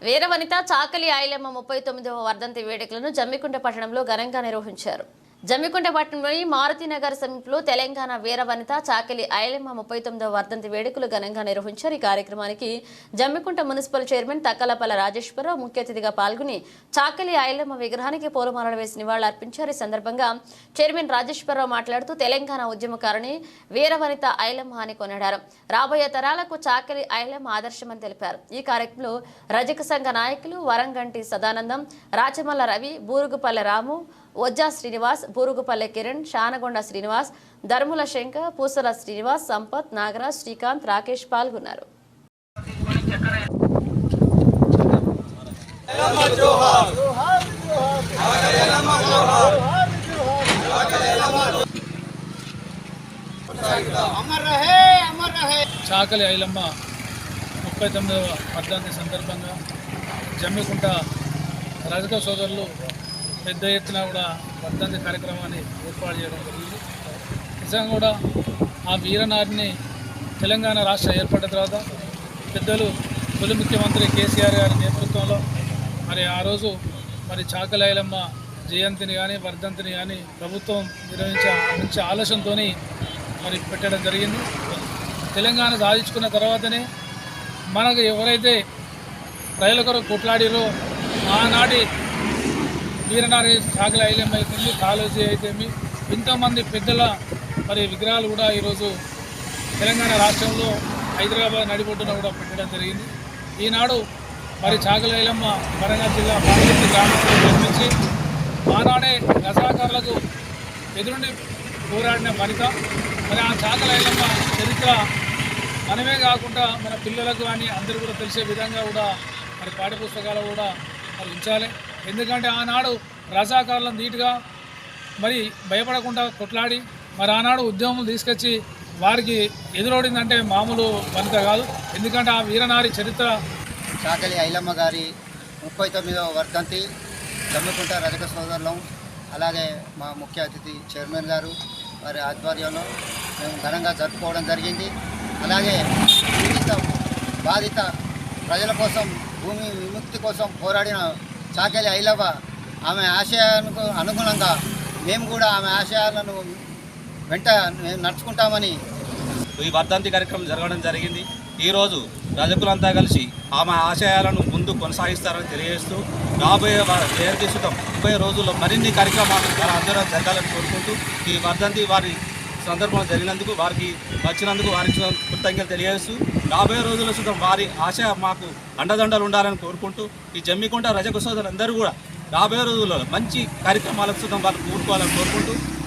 వీరవనిత చాకలి ఐలమ్మ 39వ వర్ధంతి వేడుకలను జమ్మికుంట పట్టణంలో ఘనంగా నిర్వహించారు. జమ్మికుంట పట్టణంలోని మారుతినగర్ సమీపంలో తెలంగాణ వీరవనిత చాకలి ఐలమ్మ 39వ వర్ధంతి వేడుకలు ఘనంగా నిర్వహించారు. ఈ కార్యక్రమానికి జమ్మికుంట మున్సిపల్ చైర్మన్ తక్కలపల్ల రాజేశ్వరరావు ముఖ్య అతిథిగా పాల్గొని చాకలి ఐలమ్మ విగ్రహానికి పూలమాలలు వేసి నివాళులర్పించారు. ఈ సందర్భంగా చైర్మన్ రాజేశ్వరరావు మాట్లాడుతూ తెలంగాణ ఉద్యమకారిణి వీరవనిత ఐలమ్మ అని కొనియాడారు. రాబోయే తరాలకు చాకలి ఐలమ్మ ఆదర్శమని తెలిపారు. ఈ కార్యక్రమంలో రజక సంఘ నాయకులు వరంగంటి సదానందం, రాచమల్ల రవి, బూరుగుపల్లె రాము, వజ్జా శ్రీనివాస్, బూరుగుపల్లె కిరణ్, శానగొండ శ్రీనివాస్, ధర్ముల శంకర్, పూసల శ్రీనివాస్, సంపత్, నాగరాజ్, శ్రీకాంత్, రాకేష్ పాల్గొన్నారు. చాకలి ఐలమ్మ 39వ వర్ధంతి సందర్భంగా జమ్మికుంట రజక సోదరులు పెద్ద ఎత్తున కూడా వర్ధంతి కార్యక్రమాన్ని ఏర్పాటు చేయడం జరిగింది. నిజంగా కూడా ఆ వీరనారిని తెలంగాణ రాష్ట్రం ఏర్పడిన తర్వాత పెద్దలు తొలి ముఖ్యమంత్రి కేసీఆర్ గారి నేతృత్వంలో మరి ఆ రోజు మరి చాకలి ఐలమ్మ జయంతిని కానీ వర్ధంతిని కానీ ప్రభుత్వం నిర్వహించే ఆలోచనతో మరి పెట్టడం జరిగింది. తెలంగాణ సాధించుకున్న తర్వాతనే మనకు ఎవరైతే ప్రజల కొరకు కొట్లాడిరో ఆనాటి వీరనారి చాకలి ఐలమ్మ అయితేమి, కాళోజీ అయితేమి ఇంతమంది పెద్దల మరి విగ్రహాలు కూడా ఈరోజు తెలంగాణ రాష్ట్రంలో హైదరాబాద్ నడిబొడ్డున కూడా పెట్టడం జరిగింది. ఈనాడు మరి చాకలి ఐలమ్మ వరంగల్ జిల్లా బాలగుర్తి గ్రామంలో జన్మించి ఆనాడే రజాకారులకు ఎదురుండి పోరాడిన వనిత. మరి ఆ చాకలి ఐలమ్మ చరిత్ర మనమే కాకుండా మన పిల్లలకు కానీ అందరూ కూడా తెలిసే విధంగా కూడా మరి పాఠ్యపుస్తకాలు కూడా మరి ఉంచాలి. ఎందుకంటే ఆనాడు రజాకారులను ధీటుగా మరి భయపడకుండా కొట్లాడి మరి ఆనాడు ఉద్యమం తీసుకొచ్చి వారికి ఎదురొడిందంటే మామూలు వనిత కాదు. ఎందుకంటే ఆ వీరనారి చరిత్ర. చాకలి ఐలమ్మ గారి 39వ వర్ధంతి జమ్మికుంట రజక సోదరులం, అలాగే మా ముఖ్య అతిథి చైర్మన్ గారు వారి ఆధ్వర్యంలో మేము ఘనంగా జరుపుకోవడం జరిగింది. అలాగే బాధిత ప్రజల కోసం, భూమి విముక్తి కోసం పోరాడిన చాకలి ఐలమ్మ ఆమె ఆశయాలకు అనుగుణంగా మేము కూడా ఆమె ఆశయాలను వెంట నడుచుకుంటామని ఈ వర్ధంతి కార్యక్రమం జరగడం జరిగింది. ఈరోజు రజకులంతా కలిసి ఆమె ఆశయాలను ముందు కొనసాగిస్తారని తెలియజేస్తూ రాబోయే జయంతి సుతం 30 రోజుల్లో మరిన్ని కార్యక్రమాలు అందరూ జరగాలని కోరుకుంటూ ఈ వర్ధంతి వారి సందర్భంలో జరిగినందుకు వారికి వచ్చినందుకు వారికి కృతజ్ఞతలు తెలియజేస్తూ రాబోయే రోజుల సుతం వారి ఆశ మాకు అండదండలు ఉండాలని కోరుకుంటూ ఈ జమ్మికుంట రజక సోదరులందరూ కూడా రాబోయే రోజుల్లో మంచి కార్యక్రమాలకు సుతం వాళ్ళు కూడుకోవాలని కోరుకుంటూ